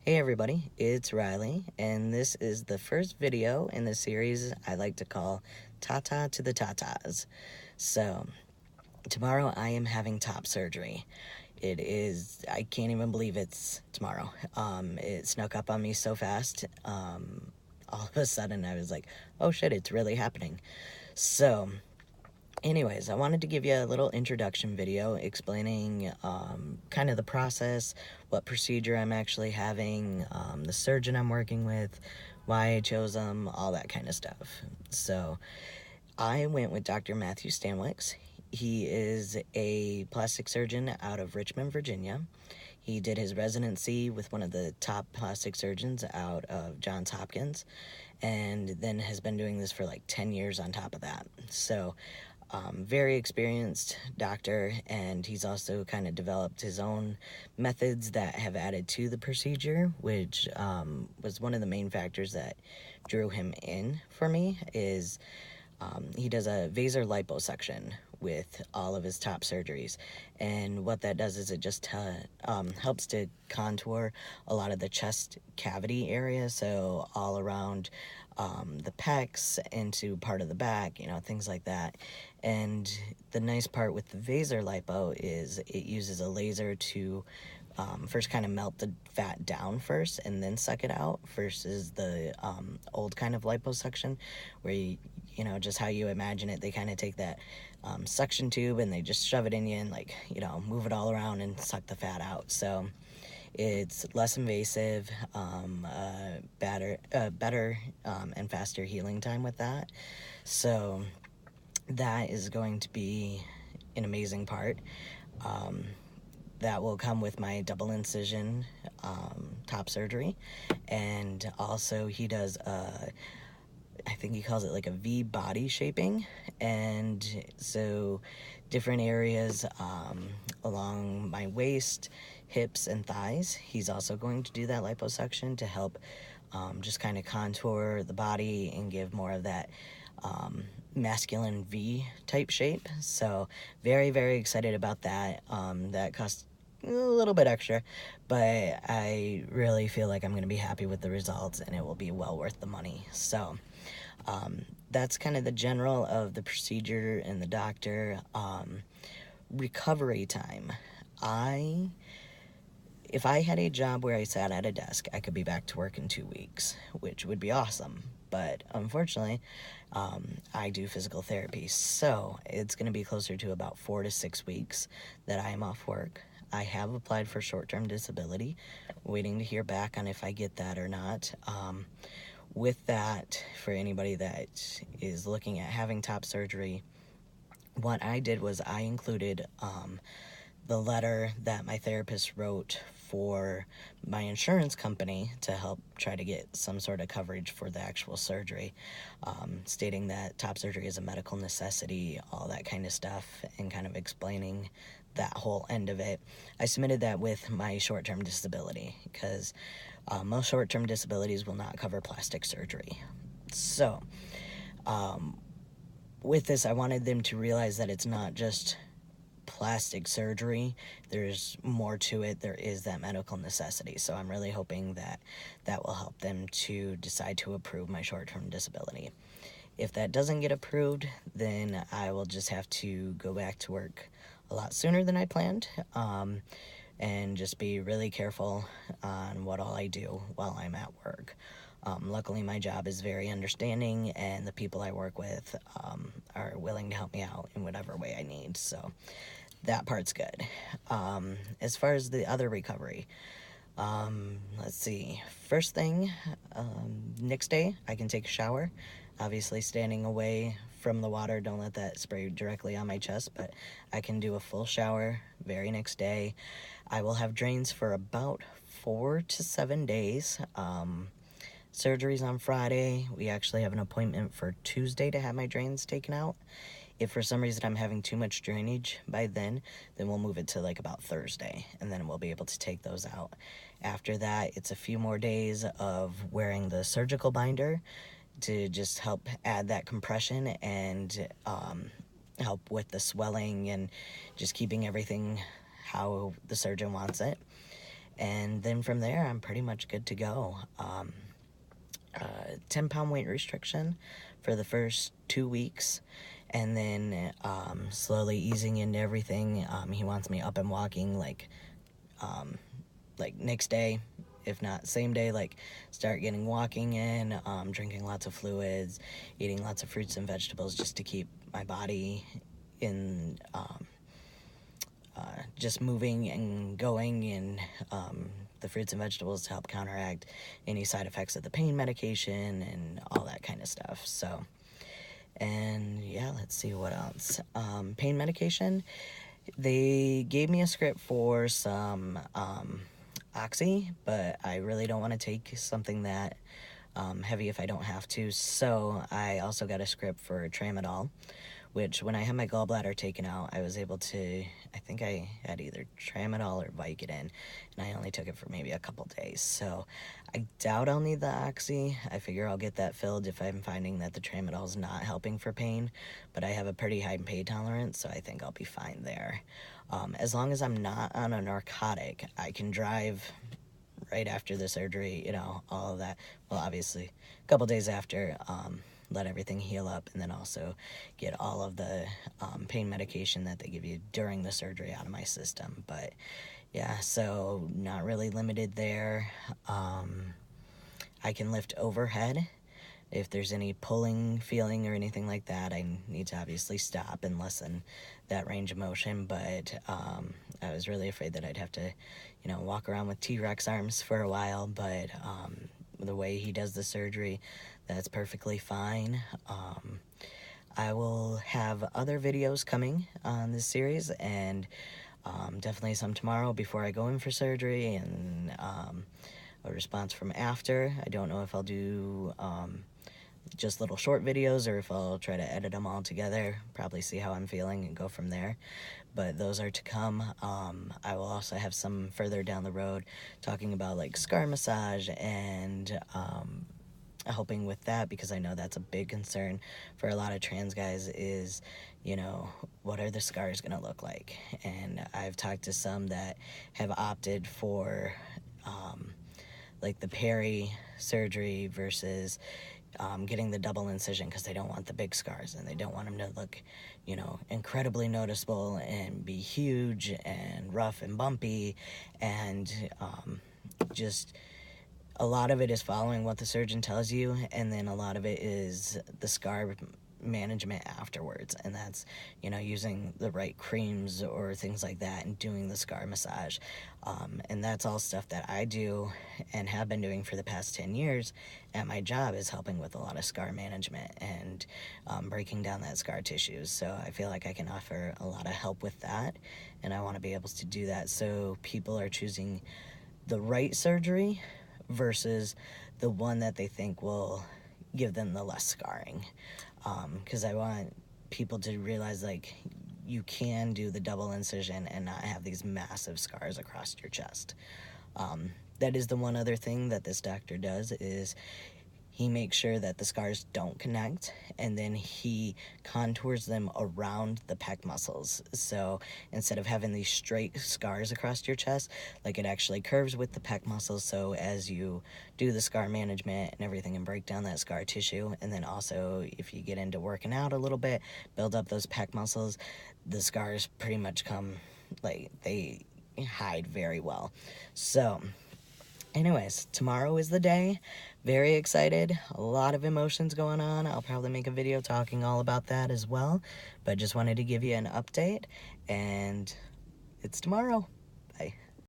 Hey everybody, it's Riley, and this is the first video in the series I like to call Tata to the Tatas. So, tomorrow I am having top surgery. I can't even believe it's tomorrow. It snuck up on me so fast. All of a sudden I was like, oh shit, it's really happening. So, anyways, I wanted to give you a little introduction video explaining kind of the process, what procedure I'm actually having, the surgeon I'm working with, why I chose them, all that kind of stuff. So I went with Dr. Matthew Stanwix. He is a plastic surgeon out of Richmond, Virginia. He did his residency with one of the top plastic surgeons out of Johns Hopkins, and then has been doing this for like 10 years on top of that. So very experienced doctor, and he's also kind of developed his own methods that have added to the procedure, which was one of the main factors that drew him in for me. Is he does a vasor liposuction with all of his top surgeries, and what that does is it just helps to contour a lot of the chest cavity area, so all around the pecs into part of the back, things like that. And the nice part with the vasor lipo is it uses a laser to first kind of melt the fat down first and then suck it out, versus the old kind of liposuction where just how you imagine it, they kind of take that suction tube and they just shove it in you and move it all around and suck the fat out. So it's less invasive, better and faster healing time with that. So that is going to be an amazing part. That will come with my double incision top surgery. And also he does I think he calls it like a V body shaping, and so different areas along my waist, hips, and thighs. He's also going to do that liposuction to help just kind of contour the body and give more of that masculine V type shape. So very, very excited about that. That costs a little bit extra, but I really feel like I'm going to be happy with the results and it will be well worth the money. So that's kind of the general of the procedure and the doctor. Recovery time. If I had a job where I sat at a desk, I could be back to work in 2 weeks, which would be awesome. But unfortunately, I do physical therapy, so it's going to be closer to about 4 to 6 weeks that I am off work. I have applied for short-term disability, waiting to hear back on if I get that or not. With that, for anybody that is looking at having top surgery, what I did was I included the letter that my therapist wrote for my insurance company to help try to get some sort of coverage for the actual surgery, stating that top surgery is a medical necessity, all that kind of stuff, and kind of explaining that whole end of it. I submitted that with my short-term disability because most short-term disabilities will not cover plastic surgery. So with this, I wanted them to realize that it's not just plastic surgery. There's more to it. There is that medical necessity. So I'm really hoping that that will help them to decide to approve my short-term disability. If that doesn't get approved, then I will just have to go back to work a lot sooner than I planned, and just be really careful on what all I do while I'm at work. Luckily, my job is very understanding, and the people I work with are willing to help me out in whatever way I need, so that part's good. As far as the other recovery, let's see. First thing, next day, I can take a shower. Obviously, standing away from the water, don't let that spray directly on my chest, but I can do a full shower very next day. I will have drains for about 4 to 7 days. Surgery's on Friday. We actually have an appointment for Tuesday to have my drains taken out. If for some reason I'm having too much drainage by then we'll move it to about Thursday, and then we'll be able to take those out. After that, it's a few more days of wearing the surgical binder to just help add that compression and help with the swelling and just keeping everything how the surgeon wants it. And then from there, I'm pretty much good to go. 10-pound weight restriction for the first 2 weeks, and then slowly easing into everything. He wants me up and walking like next day, if not same day. Like, start getting walking in, drinking lots of fluids, eating lots of fruits and vegetables, just to keep my body in just moving and going, and the fruits and vegetables to help counteract any side effects of the pain medication and all that kind of stuff. So, and yeah, let's see what else. Pain medication, they gave me a script for some Oxy, but I really don't want to take something that heavy if I don't have to. So I also got a script for Tramadol, which when I had my gallbladder taken out, I was able to, I think I had either Tramadol or Vicodin, and I only took it for maybe a couple days. So I doubt I'll need the Oxy. I figure I'll get that filled if I'm finding that the Tramadol is not helping for pain, but I have a pretty high pain tolerance, so I think I'll be fine there. As long as I'm not on a narcotic, I can drive right after the surgery, you know, all of that. Well, obviously, a couple days after, let everything heal up, and then also get all of the pain medication that they give you during the surgery out of my system. But yeah, so not really limited there. I can lift overhead. If there's any pulling feeling or anything like that, I need to obviously stop and lessen that range of motion. But I was really afraid that I'd have to, you know, walk around with T-Rex arms for a while. But the way he does the surgery, that's perfectly fine. I will have other videos coming on this series, and definitely some tomorrow before I go in for surgery, and a response from after. I don't know if I'll do just little short videos or if I'll try to edit them all together, probably see how I'm feeling and go from there. But those are to come. I will also have some further down the road talking about like scar massage and helping with that, because I know that's a big concern for a lot of trans guys is, you know, what are the scars gonna look like? And I've talked to some that have opted for like the peri surgery versus getting the double incision, because they don't want the big scars and they don't want them to look, you know, incredibly noticeable and be huge and rough and bumpy, and just a lot of it is following what the surgeon tells you, and then a lot of it is the scar management afterwards, and that's, you know, using the right creams or things like that and doing the scar massage, and that's all stuff that I do and have been doing for the past 10 years at my job, is helping with a lot of scar management and breaking down that scar tissue. So I feel like I can offer a lot of help with that, and I want to be able to do that so people are choosing the right surgery versus the one that they think will give them the less scarring. Because I want people to realize, like, you can do the double incision and not have these massive scars across your chest. That is the one other thing that this doctor does, is he makes sure that the scars don't connect, and then he contours them around the pec muscles. So instead of having these straight scars across your chest, like, it actually curves with the pec muscles. So as you do the scar management and everything and break down that scar tissue, and then also if you get into working out a little bit, build up those pec muscles, the scars pretty much come, like, they hide very well. So anyways, tomorrow is the day. Very excited. A lot of emotions going on. I'll probably make a video talking all about that as well. But just wanted to give you an update, and it's tomorrow.